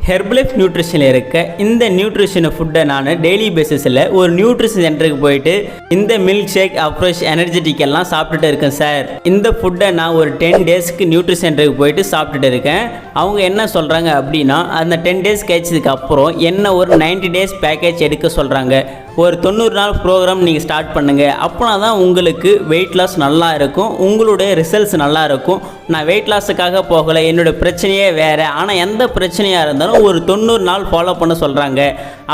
Herbalife நியூட்ரிஷனில் இருக்க இந்த nutrition ஃபுட்டை நான் டெய்லி பேசிஸில் ஒரு நியூட்ரிஷன் சென்டருக்கு போயிட்டு இந்த மில்க் ஷேக் அப்ரோஷ் எனர்ஜெட்டிக் எல்லாம் சாப்பிட்டுட்டு இருக்கேன் சார். இந்த ஃபுட்டை நான் ஒரு 10 டேஸ்க்கு நியூட்ரிஷன் சென்டருக்கு போயிட்டு சாப்பிட்டுட்டு இருக்கேன். அவங்க என்ன சொல்கிறாங்க அப்படின்னா, அந்த 10 டேஸ் கழிச்சதுக்கு அப்புறம் என்ன ஒரு 90 டேஸ் பேக்கேஜ் எடுக்க சொல்கிறாங்க. ஒரு 90 நாள் ப்ரோக்ராம் நீங்கள் ஸ்டார்ட் பண்ணுங்கள். அப்போனா தான் உங்களுக்கு வெயிட் லாஸ் நல்லா இருக்கும், உங்களுடைய ரிசல்ட்ஸ் நல்லா இருக்கும். நான் வெயிட் லாஸுக்காக போகலை, என்னோடய பிரச்சனையே வேறு. ஆனால் எந்த பிரச்சனையாக இருந்தாலும் ஒரு 90 நாள் ஃபாலோ பண்ண சொல்கிறாங்க.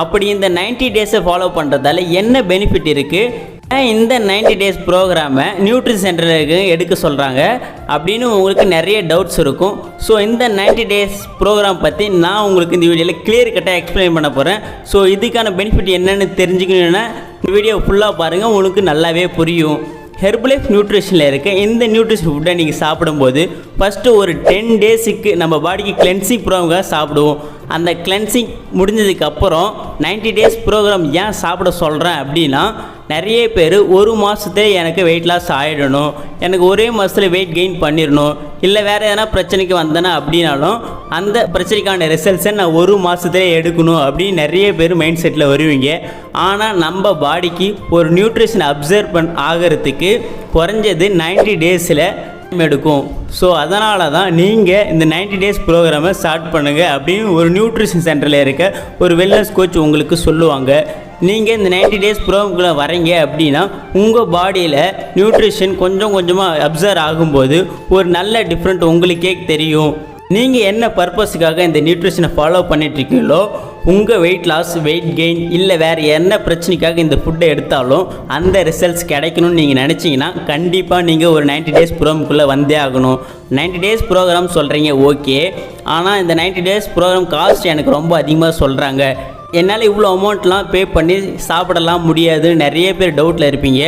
அப்படி இந்த 90 டேஸை ஃபாலோ பண்ணுறதால என்ன பெனிஃபிட் இருக்குது, இந்த 90 டேஸ் ப்ரோக்ராமை நியூட்ரிஷன் சென்டருக்கு எடுக்க சொல்கிறாங்க அப்படின்னு உங்களுக்கு நிறைய டவுட்ஸ் இருக்கும். ஸோ இந்த 90 டேஸ் ப்ரோக்ராம் பற்றி நான் உங்களுக்கு இந்த வீடியோவில் கிளியர் கட்டாக எக்ஸ்பிளைன் பண்ண போகிறேன். ஸோ இதுக்கான பெனிஃபிட் என்னென்னு தெரிஞ்சுக்கணுன்னா இந்த வீடியோ ஃபுல்லாக பாருங்கள், உங்களுக்கு நல்லாவே புரியும். ஹெர்பலைஃப் நியூட்ரிஷனில் இருக்க இந்த நியூட்ரிஷன் ஃபுட்டை நீங்கள் சாப்பிடும்போது ஃபஸ்ட்டு ஒரு 10 டேஸுக்கு நம்ம பாடிக்கு கிளென்சிங் ப்ரோக்ராம் சாப்பிடுவோம். அந்த கிளென்சிங் முடிஞ்சதுக்கப்புறம் 90 டேஸ் ப்ரோக்ராம் ஏன் சாப்பிட சொல்கிறேன் அப்படின்னா, நிறைய பேர் ஒரு மாதத்துலேயே எனக்கு வெயிட் லாஸ் ஆகிடணும், எனக்கு ஒரே மாதத்தில் வெயிட் கெயின் பண்ணிடணும், இல்லை வேறு எதனா பிரச்சனைக்கு வந்தேன்னா அப்படின்னாலும் அந்த பிரச்சனைக்கான ரிசல்ட்ஸை நான் ஒரு மாதத்துலேயே எடுக்கணும் அப்படின்னு நிறைய பேர் மைண்ட் செட்டில் வருவீங்க. ஆனால் நம்ம பாடிக்கு ஒரு நியூட்ரிஷன் அப்சர்வ் ஆகிறதுக்கு குறைஞ்சது 90 டேஸில் எடுக்கும். ஸோ அதனால தான் நீங்கள் இந்த 90 டேஸ் ப்ரோக்ராமை ஸ்டார்ட் பண்ணுங்கள் அப்படின்னு ஒரு நியூட்ரிஷன் சென்டரில் இருக்க ஒரு வெல்னஸ் கோச் உங்களுக்கு சொல்லுவாங்க. நீங்கள் இந்த 90 டேஸ் ப்ரோக்ராம்குள்ளே வரீங்க அப்படின்னா உங்கள் பாடியில் நியூட்ரிஷன் கொஞ்சம் கொஞ்சமாக அப்சர்வ் ஆகும்போது ஒரு நல்ல டிஃப்ரெண்ட் உங்களுக்கே தெரியும். நீங்கள் என்ன பர்பஸுக்காக இந்த நியூட்ரிஷனை ஃபாலோ பண்ணிகிட்ருக்கீங்களோ, உங்கள் வெயிட் லாஸ், வெயிட் கெயின், இல்லை வேறு என்ன பிரச்சனைக்காக இந்த ஃபுட்டை எடுத்தாலும் அந்த ரிசல்ட்ஸ் கிடைக்கணும்னு நீங்கள் நினச்சிங்கன்னா கண்டிப்பாக நீங்கள் ஒரு 90 டேஸ் ப்ரோக்ராம்குள்ளே வந்தே ஆகணும். 90 டேஸ் ப்ரோக்ராம் சொல்கிறீங்க, ஓகே. ஆனால் இந்த 90 டேஸ் ப்ரோக்ராம் காஸ்ட் எனக்கு ரொம்ப அதிகமாக சொல்கிறாங்க, என்னால் இவ்வளோ அமௌண்ட்லாம் பே பண்ணி சாப்பிடலாம் முடியாதுன்னு நிறைய பேர் டவுட்டில் இருப்பீங்க.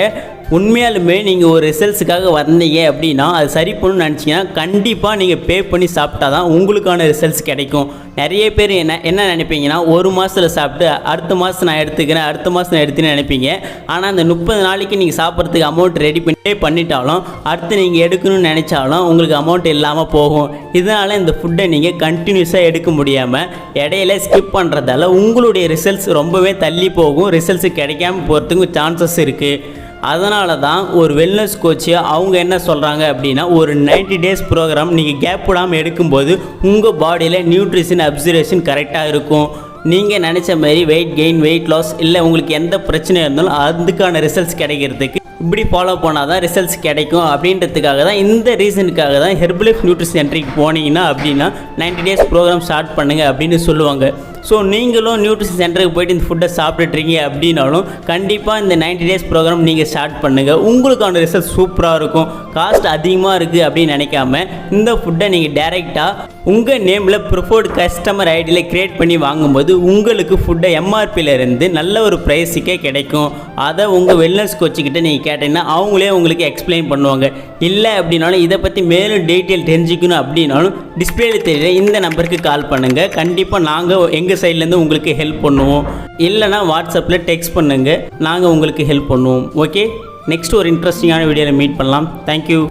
உண்மையாலுமே நீங்கள் ஒரு ரிசல்ட்ஸுக்காக வந்தீங்க அப்படின்னா அது சரி பண்ணணும்னு நினச்சிங்கன்னா கண்டிப்பாக நீங்கள் பே பண்ணி சாப்பிட்டா தான் உங்களுக்கான ரிசல்ட்ஸ் கிடைக்கும். நிறைய பேர் என்ன நினைப்பீங்கன்னா, ஒரு மாதத்தில் சாப்பிட்டு அடுத்த மாதம் நான் எடுத்துக்கிறேன், அடுத்த மாதம் நான் எடுத்துன்னு நினைப்பீங்க. ஆனால் அந்த 30 நாளைக்கு நீங்கள் சாப்பிட்றதுக்கு அமௌண்ட் ரெடி பண்ணிட்டாலும் அடுத்து நீங்கள் எடுக்கணும்னு நினச்சாலும் உங்களுக்கு அமௌண்ட் இல்லாமல் போகும். இதனால் இந்த ஃபுட்டை நீங்கள் கண்டினியூஸாக எடுக்க முடியாமல் இடையில ஸ்கிப் பண்ணுறதால உங்களுடைய ரிசல்ட்ஸ் ரொம்பவே தள்ளி போகும், ரிசல்ட்ஸ் கிடைக்காம போகிறதுக்கு சான்சஸ் இருக்குது. அதனால தான் ஒரு வெல்னஸ் கோச்சு அவங்க என்ன சொல்கிறாங்க அப்படின்னா, ஒரு 90 டேஸ் ப்ரோக்ராம் நீங்கள் கேப் விடாமல் எடுக்கும்போது உங்கள் பாடியில் நியூட்ரிஷன் அப்சர்வேஷன் கரெக்டாக இருக்கும். நீங்கள் நினச்ச மாதிரி வெயிட் கெயின், வெயிட் லாஸ், இல்லை உங்களுக்கு எந்த பிரச்சனை இருந்தாலும் அதுக்கான ரிசல்ட்ஸ் கிடைக்கிறதுக்கு இப்படி ஃபாலோ பண்ணால் தான் ரிசல்ட்ஸ் கிடைக்கும். அப்படின்றதுக்காக தான், இந்த ரீசனுக்காக தான் ஹெர்பலைஃப் நியூட்ரிஷன் சென்டருக்கு போனீங்கன்னா அப்படின்னா 90 டேஸ் ப்ரோக்ராம் ஸ்டார்ட் பண்ணுங்கள் அப்படின்னு சொல்லுவாங்க. ஸோ நீங்களும் நியூட்ரிஷன் சென்டருக்கு போய்ட்டு இந்த ஃபுட்டை சாப்பிட்டுட்ருக்கீங்க அப்படின்னாலும் கண்டிப்பாக இந்த 90 டேஸ் ப்ரோக்ராம் நீங்கள் ஸ்டார்ட் பண்ணுங்கள். உங்களுக்கான ரிசல்ட் சூப்பராக இருக்கும். காஸ்ட் அதிகமாக இருக்குது அப்படின்னு நினைக்காம இந்த ஃபுட்டை நீங்கள் டைரெக்டாக உங்கள் நேமில் ப்ரிஃபர்டு கஸ்டமர் ஐடியில் க்ரியேட் பண்ணி வாங்கும்போது உங்களுக்கு ஃபுட்டை எம்ஆர்பியிலேருந்து நல்ல ஒரு ப்ரைஸுக்கே கிடைக்கும். அதை உங்கள் வெல்னஸ் கோச்சுக்கிட்ட நீங்கள் கேட்டிங்கன்னா அவங்களே உங்களுக்கு எக்ஸ்பிளைன் பண்ணுவாங்க. இல்லை அப்படின்னாலும் இதை பற்றி மேலும் டீட்டெயில் தெரிஞ்சுக்கணும் அப்படின்னாலும் டிஸ்பிளேல தெரியல இந்த நம்பருக்கு கால் பண்ணுங்கள். கண்டிப்பாக நாங்கள் எங்கள் சைட்லேருந்து உங்களுக்கு ஹெல்ப் பண்ணுவோம். இல்லைனா வாட்ஸ்அப்பில் டெக்ஸ்ட் பண்ணுங்கள், நாங்கள் உங்களுக்கு ஹெல்ப் பண்ணுவோம். ஓகே, நெக்ஸ்ட் ஒரு இன்ட்ரெஸ்டிங்கான வீடியோவில் மீட் பண்ணலாம். தேங்க்யூ.